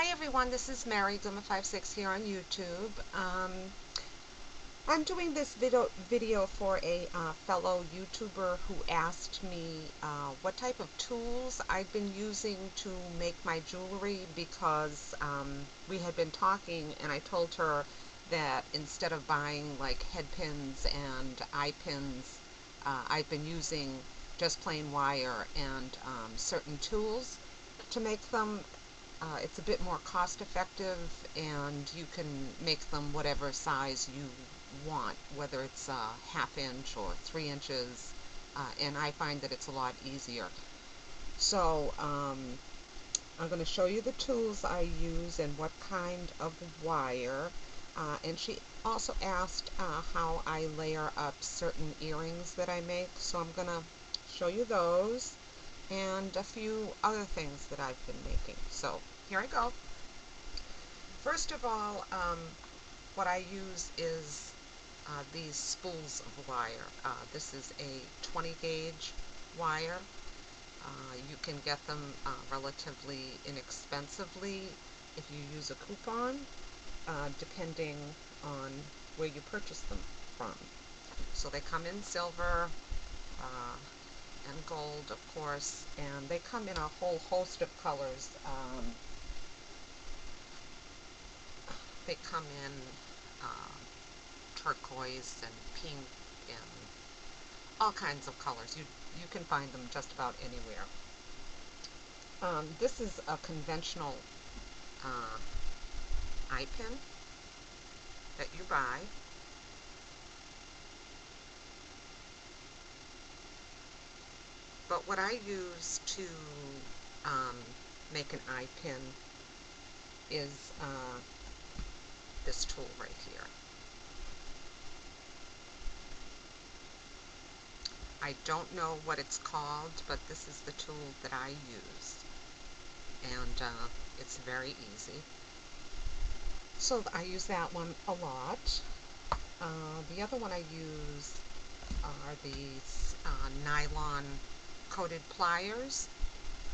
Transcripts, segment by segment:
Hi everyone, this is Mary Glimmer56 here on YouTube. I'm doing this video for a fellow YouTuber who asked me what type of tools I've been using to make my jewelry because we had been talking and I told her that instead of buying like head pins and eye pins, I've been using just plain wire and certain tools to make them. It's a bit more cost effective and you can make them whatever size you want, whether it's a ½ inch or 3 inches, and I find that it's a lot easier. So I'm going to show you the tools I use and what kind of wire, and she also asked how I layer up certain earrings that I make, so I'm going to show you those and a few other things that I've been making. So here I go. First of all, what I use is these spools of wire. This is a 20 gauge wire. You can get them relatively inexpensively if you use a coupon, depending on where you purchase them from. So they come in silver and gold, of course, and they come in a whole host of colors. They come in turquoise and pink and all kinds of colors. You can find them just about anywhere. This is a conventional eye pin that you buy. But what I use to make an eye pin is this tool right here. I don't know what it's called, but this is the tool that I use, and it's very easy. So I use that one a lot. The other one I use are these nylon coated pliers,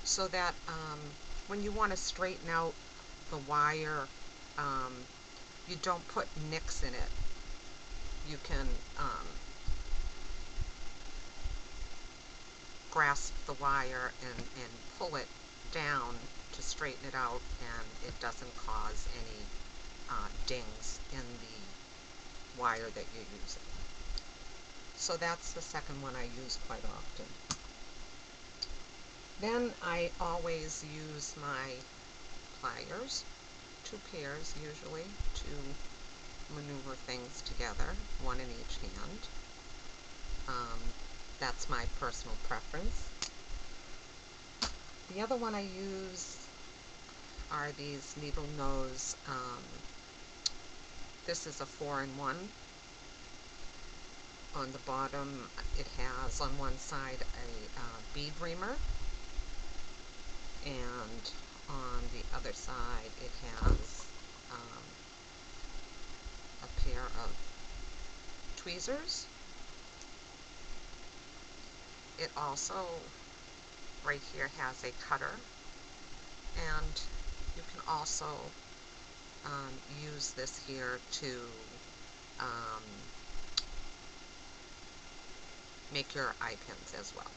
so that when you want to straighten out the wire, you don't put nicks in it. You can grasp the wire and pull it down to straighten it out, and it doesn't cause any dings in the wire that you're using. So that's the second one I use quite often. Then I always use my pliers, 2 pairs usually, to maneuver things together, one in each hand. That's my personal preference. The other one I use are these needle nose. This is a 4-in-1. On the bottom it has on one side a bead reamer, and on the other side it has a pair of tweezers. It also right here has a cutter, and you can also use this here to make your eye pins as well.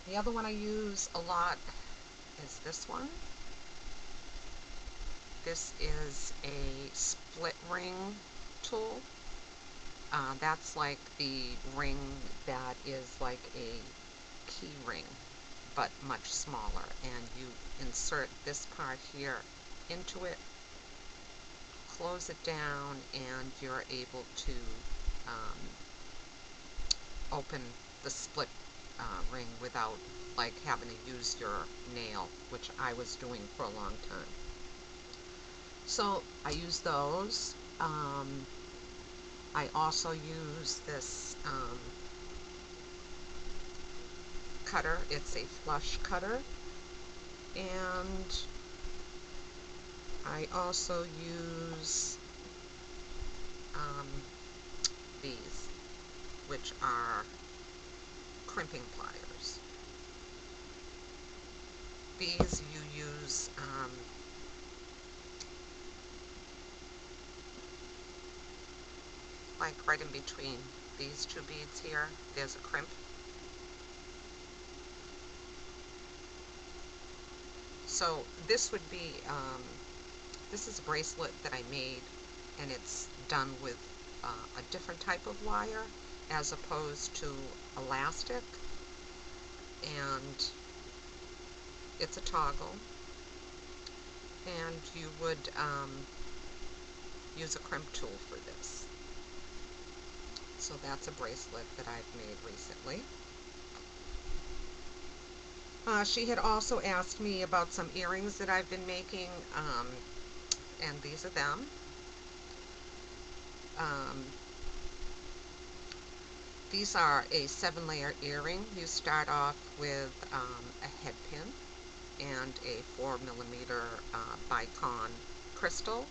The other one I use a lot is this one. This is a split ring tool. That's like the ring that is like a key ring, but much smaller, and you insert this part here into it, close it down, and you're able to open the split ring without like having to use your nail, which I was doing for a long time. So I use those. I also use this cutter. It's a flush cutter, and I also use these, which are crimping pliers. These you use like right in between these two beads here, there's a crimp. So this would be, this is a bracelet that I made, and it's done with a different type of wire as opposed to elastic, and it's a toggle, and you would use a crimp tool for this. So that's a bracelet that I've made recently. She had also asked me about some earrings that I've been making, and these are them. These are a 7-layer earring. You start off with a head pin and a 4mm bicon crystal,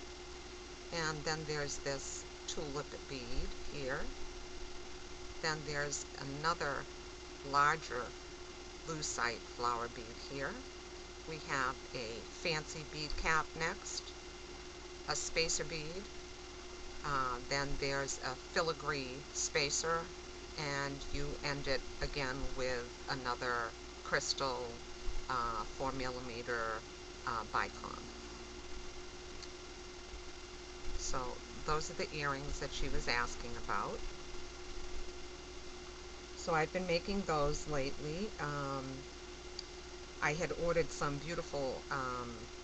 and then there's this tulip bead here. Then there's another larger lucite flower bead here. We have a fancy bead cap next, a spacer bead, then there's a filigree spacer, and you end it again with another crystal 4mm bicon. So those are the earrings that she was asking about. So I've been making those lately. I had ordered some beautiful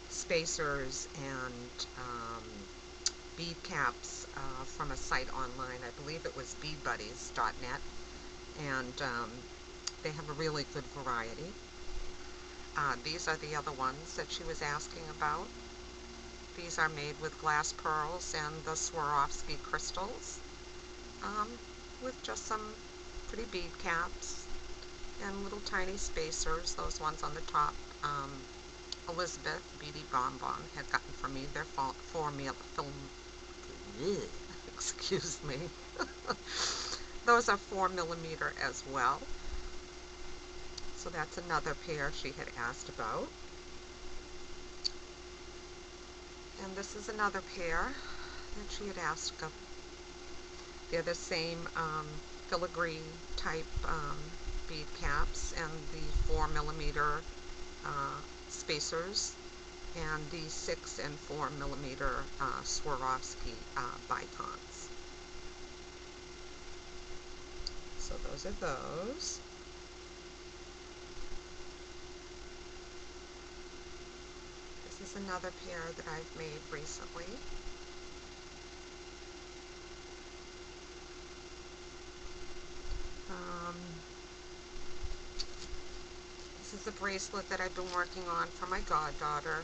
spacers and bead caps from a site online. I believe it was beadbuddies.net, and they have a really good variety. These are the other ones that she was asking about. These are made with glass pearls and the Swarovski crystals, with just some pretty bead caps and little tiny spacers. Those ones on the top, Elizabeth Beady Bonbon had gotten for me. They're excuse me. Those are 4mm as well. So that's another pair she had asked about. And this is another pair that she had asked of. They're the same filigree type bead caps and the 4mm spacers and the 6 and 4mm Swarovski bicons. So those are those. This is another pair that I've made recently. This is a bracelet that I've been working on for my goddaughter.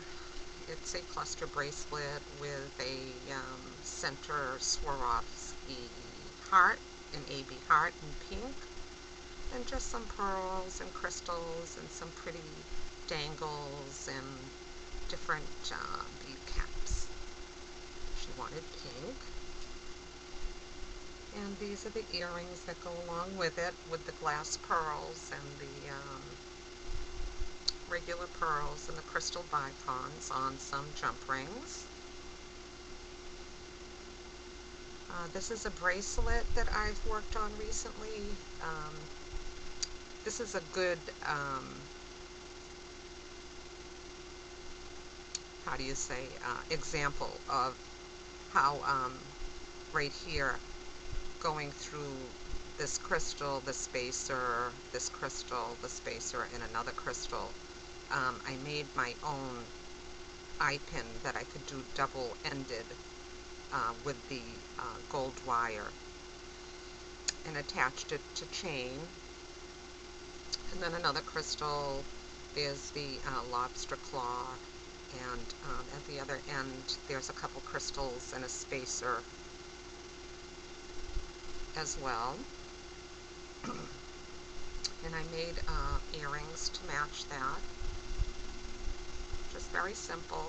It's a cluster bracelet with a center Swarovski heart, an AB heart in pink, and just some pearls and crystals and some pretty dangles and different bead caps. She wanted pink. And these are the earrings that go along with it, with the glass pearls and the regular pearls and the crystal bicons on some jump rings. This is a bracelet that I've worked on recently. This is a good, how do you say, example of how right here, going through this crystal, the spacer, this crystal, the spacer, and another crystal, I made my own eye pin that I could do double-ended with the gold wire, and attached it to chain. And then another crystal, there's the lobster claw, and at the other end there's a couple crystals and a spacer as well. And I made earrings to match that. Just very simple,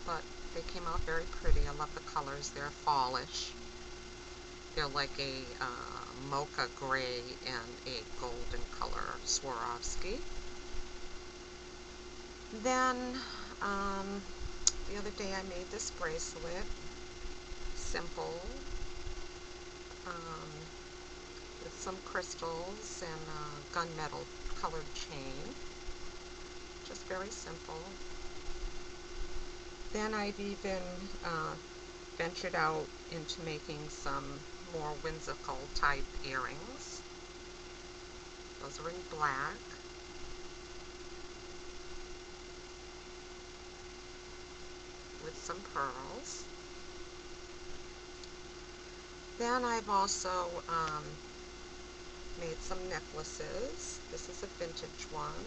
but they came out very pretty. I love the colors. They're fallish. They're like a mocha gray and a golden color Swarovski. Then Um, the other day I made this bracelet, simple, um, with some crystals and a gunmetal colored chain. Just very simple. Then I've even ventured out into making some more whimsical type earrings. Those are in black. With some pearls. Then I've also made some necklaces. This is a vintage one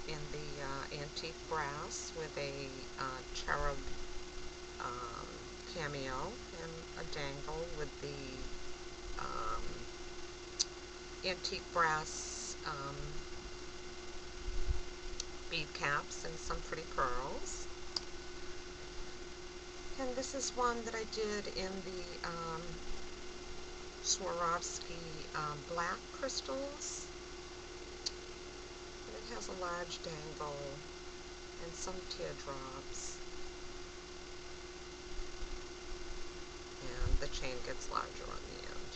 in the antique brass with a cherub cameo and a dangle with the antique brass bead caps and some pretty pearls. And this is one that I did in the Swarovski black crystals. And it has a large dangle and some teardrops. And the chain gets larger on the end.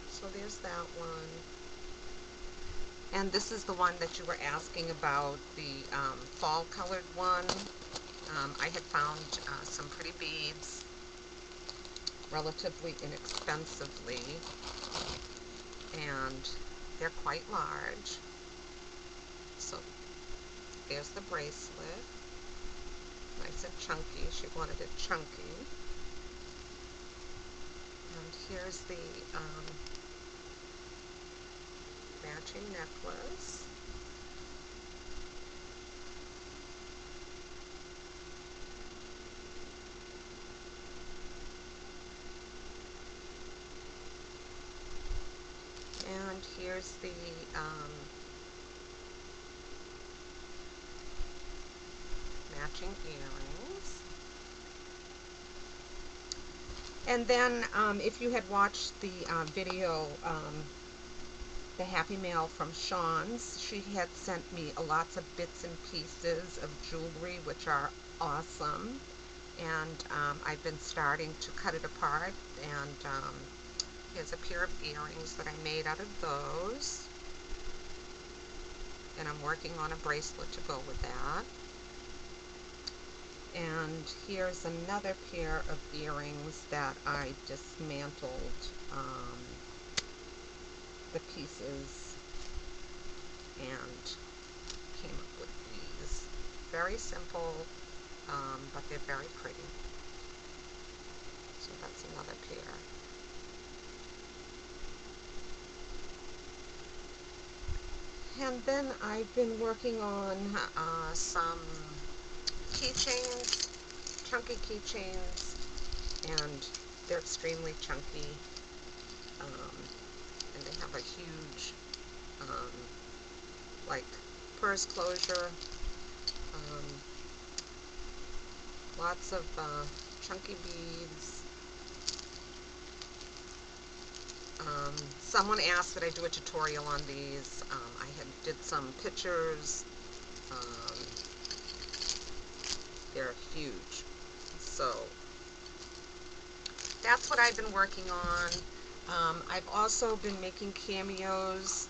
So there's that one. And this is the one that you were asking about, the fall colored one. I had found some pretty beads relatively inexpensively, and they're quite large. So there's the bracelet, nice and chunky. She wanted it chunky. And here's the matching necklace. And here's the matching earrings. And then if you had watched the video, the Happy Mail from Sean's, she had sent me lots of bits and pieces of jewelry, which are awesome. And I've been starting to cut it apart, and here's a pair of earrings that I made out of those. And I'm working on a bracelet to go with that. And here's another pair of earrings that I dismantled the pieces and came up with these. Very simple, but they're very pretty. So that's another pair. And then I've been working on some keychains, chunky keychains, and they're extremely chunky, and they have a huge, like, purse closure, lots of chunky beads. Someone asked that I do a tutorial on these. I had did some pictures. They're huge. So that's what I've been working on. I've also been making cameos,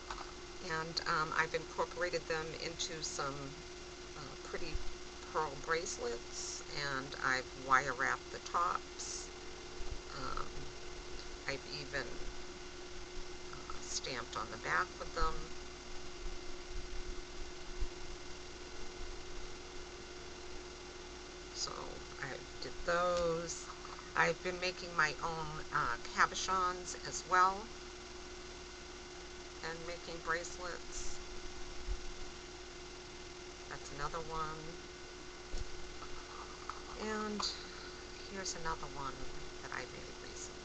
and I've incorporated them into some pretty pearl bracelets, and I've wire wrapped the tops. I've even stamped on the back with them. So I did those. I've been making my own cabochons as well, and making bracelets. That's another one. And here's another one that I made recently.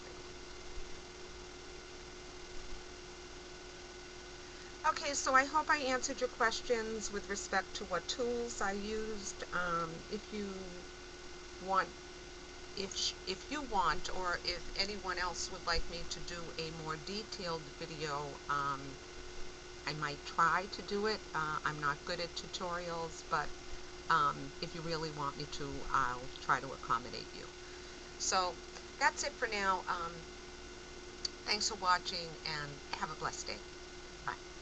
Okay, so I hope I answered your questions with respect to what tools I used. If you want, if you want, or if anyone else would like me to do a more detailed video, I might try to do it. I'm not good at tutorials, but if you really want me to, I'll try to accommodate you. So that's it for now. Thanks for watching and have a blessed day. Bye.